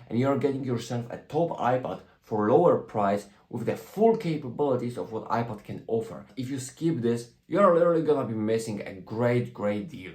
and you're getting yourself a top iPad for lower price with the full capabilities of what iPad can offer. If you skip this, you're literally gonna be missing a great deal.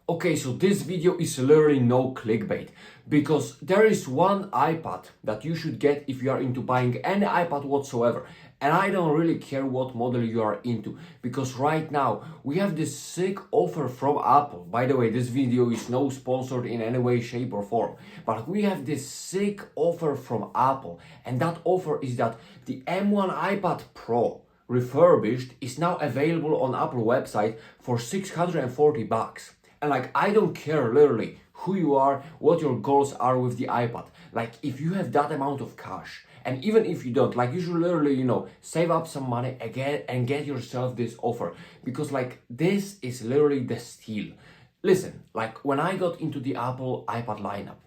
Okay, so this video is literally no clickbait, because there is one iPad that you should get if you are into buying any iPad whatsoever. And I don't really care what model you are into, because right now we have this sick offer from Apple. By the way, this video is no sponsored in any way, shape or form, but we have this sick offer from Apple, and that offer is that the M1 iPad Pro refurbished is now available on Apple website for $640. And like, I don't care literally who you are, what your goals are with the iPad. Like, if you have that amount of cash, and even if you don't, like, you should literally, save up some money again and get yourself this offer, because like, this is literally the steal. Listen, like, when I got into the Apple iPad lineup,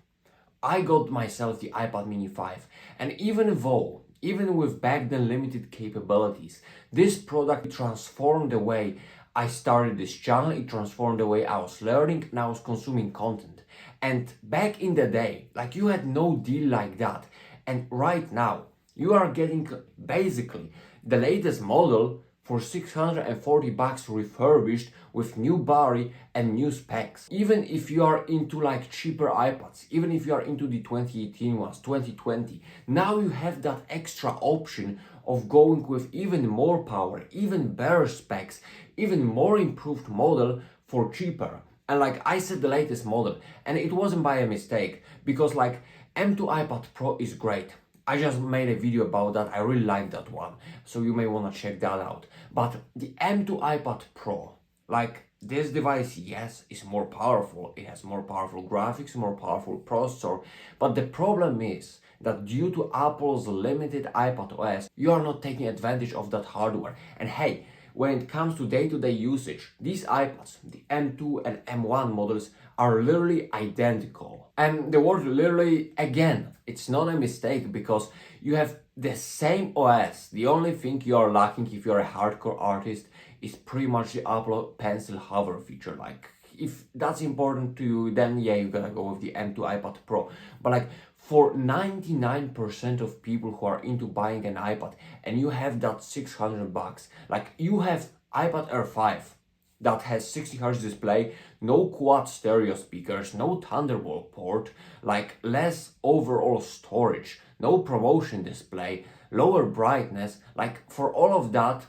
I got myself the iPad mini 5, and even with back then limited capabilities, this product transformed the way I started this channel. It transformed the way I was learning and I was consuming content. And back in the day, like, you had no deal like that. And right now, you are getting basically the latest model for $640 refurbished with new body and new specs. Even if you are into like cheaper iPads, even if you are into the 2018 ones, 2020, now you have that extra option of going with even more power, even better specs, even more improved model for cheaper. And like, I said the latest model, and it wasn't by a mistake, because like, M2 iPad Pro is great. I just made a video about that. I really like that one, so you may want to check that out. But the M2 iPad Pro, like, this device, yes, is more powerful. It has more powerful graphics, more powerful processor. But the problem is that due to Apple's limited iPad OS, you are not taking advantage of that hardware. And hey, when it comes to day-to-day usage, these iPads, the M2 and M1 models, are literally identical. And the word literally, again, it's not a mistake, because you have the same OS. The only thing you are lacking if you're a hardcore artist is pretty much the Apple Pencil hover feature. Like, if that's important to you, then yeah, you gotta go with the M2 iPad Pro. But like, for 99% of people who are into buying an iPad and you have that $600, like, you have iPad Air 5 that has 60Hz display, no quad stereo speakers, no Thunderbolt port, like, less overall storage, no promotion display, lower brightness. Like, for all of that,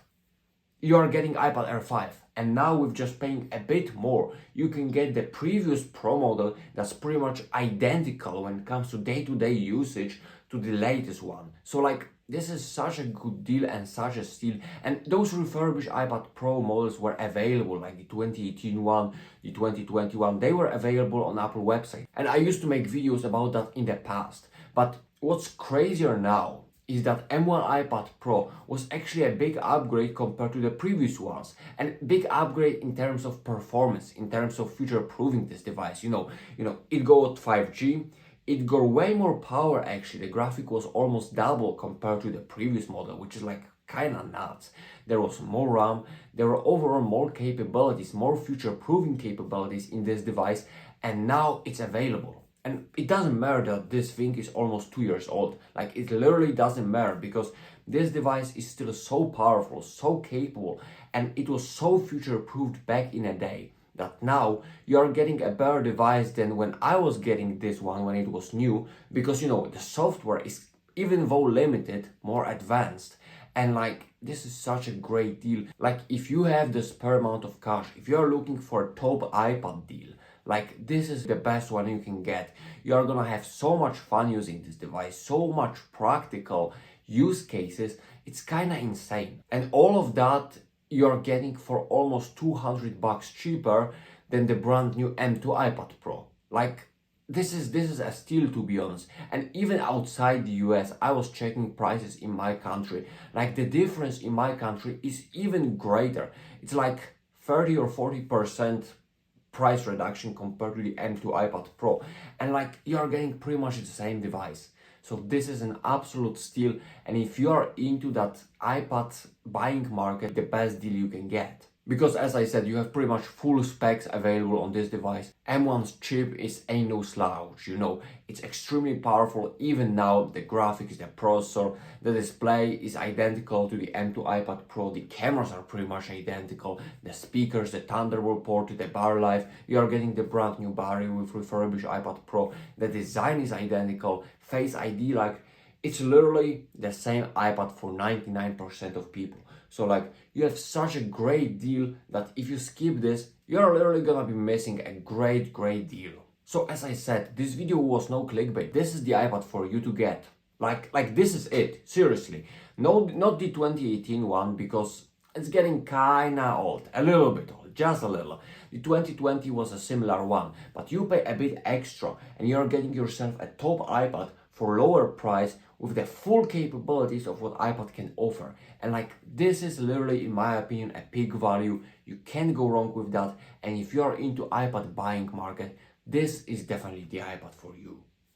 you are getting iPad Air 5. And now with just paying a bit more, you can get the previous Pro model that's pretty much identical when it comes to day-to-day usage to the latest one. So like, this is such a good deal and such a steal. And those refurbished iPad Pro models were available, like the 2018 one, the 2021, they were available on Apple website. And I used to make videos about that in the past. But what's crazier now is that M1 iPad Pro was actually a big upgrade compared to the previous ones, and big upgrade in terms of performance, in terms of future-proofing this device. It got 5G, it got way more power actually. The graphic was almost double compared to the previous model, which is like kind of nuts. There was more RAM, there were overall more capabilities, more future-proofing capabilities in this device, and now it's available. And it doesn't matter that this thing is almost 2 years old. Like, it literally doesn't matter, because this device is still so powerful, so capable, and it was so future-proofed back in a day that now you are getting a better device than when I was getting this one when it was new, because the software is, even though limited, more advanced. And like, this is such a great deal. Like, if you have the spare amount of cash, if you are looking for a top iPad deal, like, this is the best one you can get. You are gonna have so much fun using this device, so much practical use cases. It's kinda insane. And all of that you're getting for almost $200 cheaper than the brand new M2 iPad Pro. Like, this is a steal, to be honest. And even outside the US, I was checking prices in my country. Like, the difference in my country is even greater. It's like 30 or 40% price reduction compared to the M2 iPad Pro, and like, you are getting pretty much the same device. So this is an absolute steal, and if you are into that iPad buying market, the best deal you can get. Because as I said, you have pretty much full specs available on this device. M1's chip ain't no slouch, you know. It's extremely powerful even now. The graphics, the processor, the display is identical to the M2 iPad Pro. The cameras are pretty much identical. The speakers, the Thunderbolt port, the bar life. You are getting the brand new battery with refurbished iPad Pro. The design is identical. Face ID, like, it's literally the same iPad for 99% of people. So like, you have such a great deal that if you skip this, you're literally gonna be missing a great deal. So as I said, this video was no clickbait. This is the iPad for you to get. Like this is it, seriously. No, not the 2018 one, because it's getting kinda old, a little bit old, just a little. The 2020 was a similar one, but you pay a bit extra and you're getting yourself a top iPad for lower price with the full capabilities of what iPad can offer. And like, this is literally, in my opinion, a peak value. You can't go wrong with that. And if you're into iPad buying market, this is definitely the iPad for you.